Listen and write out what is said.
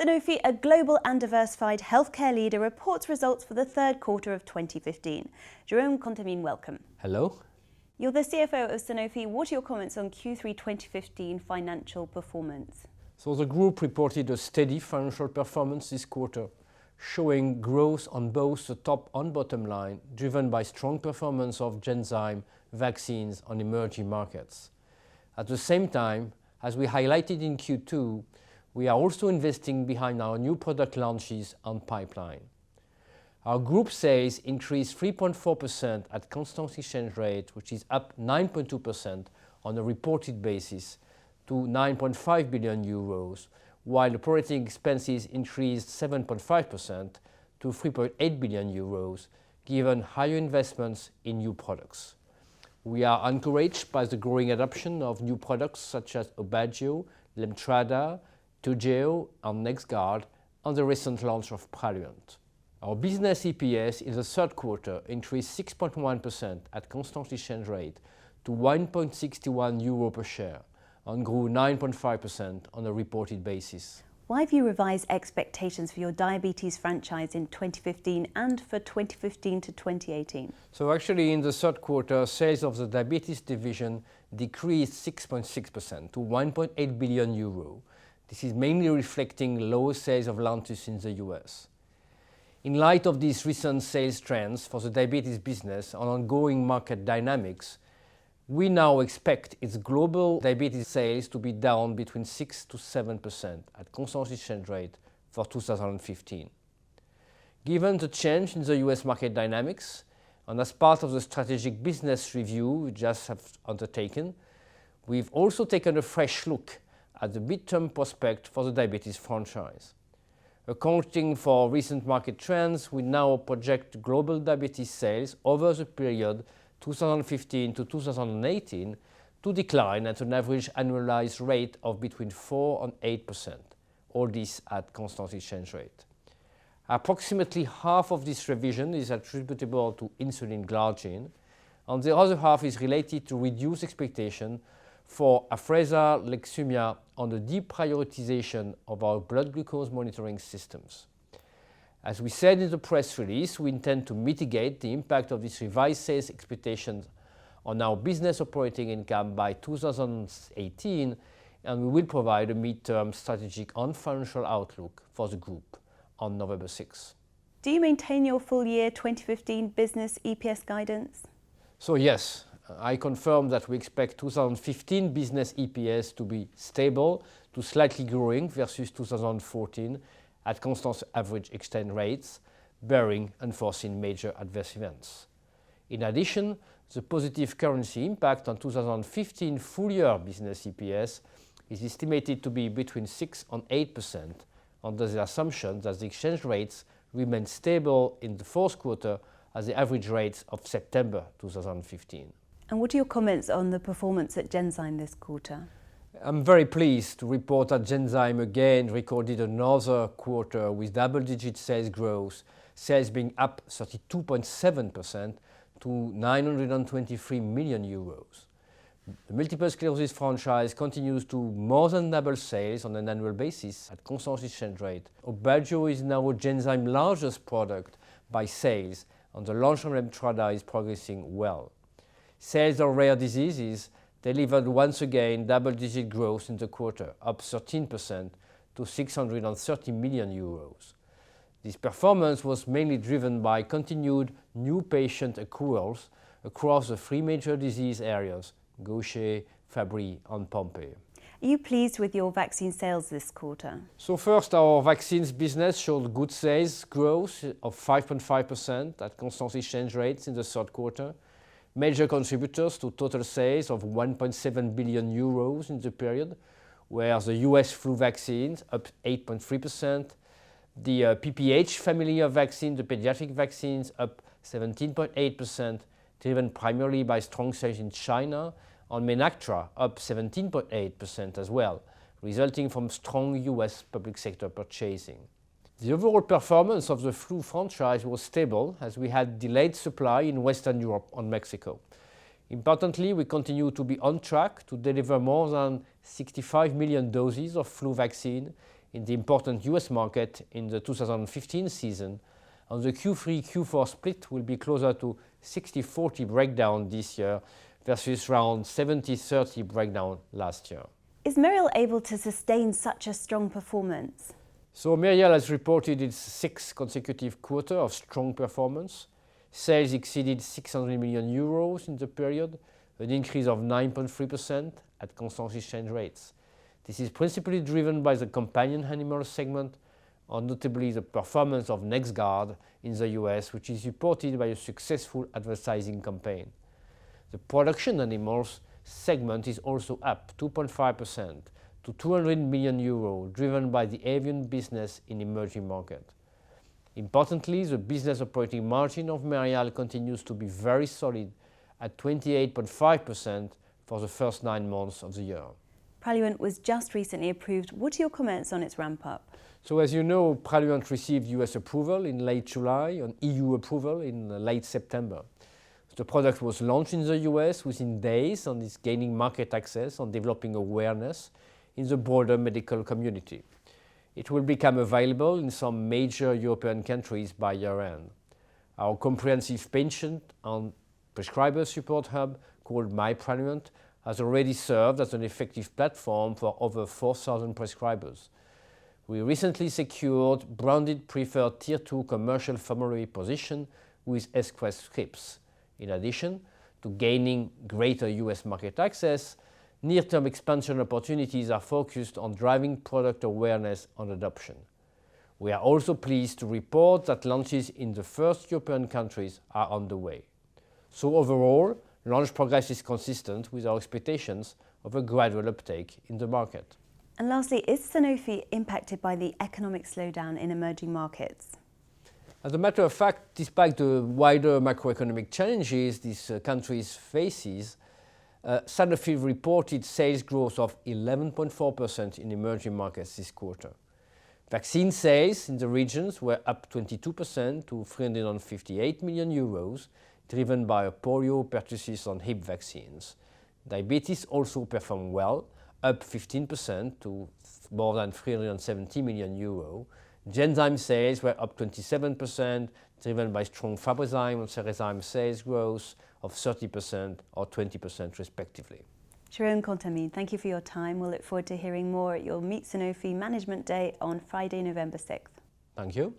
Sanofi, a global and diversified healthcare leader, reports results for the third quarter of 2015. Jérôme Contamine, welcome. Hello. You're the CFO of Sanofi. What are your comments on Q3 2015 financial performance? So the group reported a steady financial performance this quarter, showing growth on both the top and bottom line, driven by strong performance of Genzyme vaccines on emerging markets. At the same time, as we highlighted in Q2, we are also investing behind our new product launches and pipeline. Our group sales increased 3.4% at constant exchange rate, which is up 9.2% on a reported basis to 9.5 billion euros, while operating expenses increased 7.5% to 3.8 billion euros, given higher investments in new products. We are encouraged by the growing adoption of new products such as Aubagio, Lemtrada, Toujeo and NexGard, and the recent launch of Praluent. Our business EPS in the third quarter increased 6.1% at constant exchange rate to 1.61 euro per share and grew 9.5% on a reported basis. Why have you revised expectations for your diabetes franchise in 2015 and for 2015 to 2018? So actually in the third quarter, sales of the diabetes division decreased 6.6% to 1.8 billion euro. This is mainly reflecting lower sales of Lantus in the US. In light of these recent sales trends for the diabetes business and ongoing market dynamics, we now expect its global diabetes sales to be down between 6 to 7% at constant exchange rate for 2015. Given the change in the US market dynamics, and as part of the strategic business review we just have undertaken, we've also taken a fresh look at the midterm prospect for the diabetes franchise. Accounting for recent market trends, we now project global diabetes sales over the period 2015 to 2018 to decline at an average annualized rate of between 4 and 8%, all this at constant exchange rate. Approximately half of this revision is attributable to insulin glargine, and the other half is related to reduced expectation for Afrezza, Lexumia, and the deprioritization of our blood glucose monitoring systems. As we said in the press release, we intend to mitigate the impact of these revised sales expectations on our business operating income by 2018, and we will provide a midterm strategic and financial outlook for the group on November 6. Do you maintain your full year 2015 business EPS guidance? So yes, I confirm that we expect 2015 business EPS to be stable to slightly growing versus 2014 at constant average exchange rates, barring unforeseen major adverse events. In addition, the positive currency impact on 2015 full-year business EPS is estimated to be between 6 and 8%, under the assumption that the exchange rates remain stable in the fourth quarter as the average rates of September 2015. And what are your comments on the performance at Genzyme this quarter? I'm very pleased to report that Genzyme again recorded another quarter with double-digit sales growth, sales being up 32.7% to 923 million euros. The multiple sclerosis franchise continues to more than double sales on an annual basis at constant exchange rate. Aubagio is now Genzyme's largest product by sales, and the launch of Lemtrada is progressing well. Sales of rare diseases delivered once again double-digit growth in the quarter, up 13% to 630 million euros. This performance was mainly driven by continued new patient accruals across the three major disease areas, Gaucher, Fabry and Pompe. Are you pleased with your vaccine sales this quarter? So first, our vaccines business showed good sales growth of 5.5% at constant exchange rates in the third quarter. Major contributors to total sales of 1.7 billion euros in the period were the US flu vaccines, up 8.3%, the PPH family of vaccines, the pediatric vaccines, up 17.8%, driven primarily by strong sales in China, and Menactra, up 17.8% as well, resulting from strong US public sector purchasing. The overall performance of the flu franchise was stable as we had delayed supply in Western Europe and Mexico. Importantly, we continue to be on track to deliver more than 65 million doses of flu vaccine in the important US market in the 2015 season, and the Q3-Q4 split will be closer to 60-40 breakdown this year versus around 70-30 breakdown last year. Is Merial able to sustain such a strong performance? So Merial has reported its sixth consecutive quarter of strong performance. Sales exceeded 600 million euros in the period, an increase of 9.3% at constant exchange rates. This is principally driven by the companion animal segment, and notably the performance of NexGard in the US, which is supported by a successful advertising campaign. The production animals segment is also up 2.5% to 200 million euro, driven by the avian business in emerging markets. Importantly, the business operating margin of Merial continues to be very solid at 28.5% for the first 9 months of the year. Praluent was just recently approved. What are your comments on its ramp-up? So as you know, Praluent received US approval in late July and EU approval in late September. The product was launched in the US within days and is gaining market access and developing awareness in the broader medical community. It will become available in some major European countries by year-end. Our comprehensive patient and prescriber support hub called MyPraluent has already served as an effective platform for over 4,000 prescribers. We recently secured branded preferred Tier 2 commercial formulary position with Express Scripts. In addition to gaining greater US market access, near-term expansion opportunities are focused on driving product awareness and adoption. We are also pleased to report that launches in the first European countries are underway. So overall, launch progress is consistent with our expectations of a gradual uptake in the market. And lastly, is Sanofi impacted by the economic slowdown in emerging markets? As a matter of fact, despite the wider macroeconomic challenges these countries faces, Sanofi reported sales growth of 11.4% in emerging markets this quarter. Vaccine sales in the regions were up 22% to 358 million euros, driven by polio, pertussis and hip vaccines. Diabetes also performed well, up 15% to more than 370 million euro. Genzyme sales were up 27%, driven by strong Fabrazyme and Cerezyme sales growth of 30% or 20% respectively. Jérôme Contamine, thank you for your time. We'll look forward to hearing more at your Meet Sanofi Management Day on Friday, November 6th. Thank you.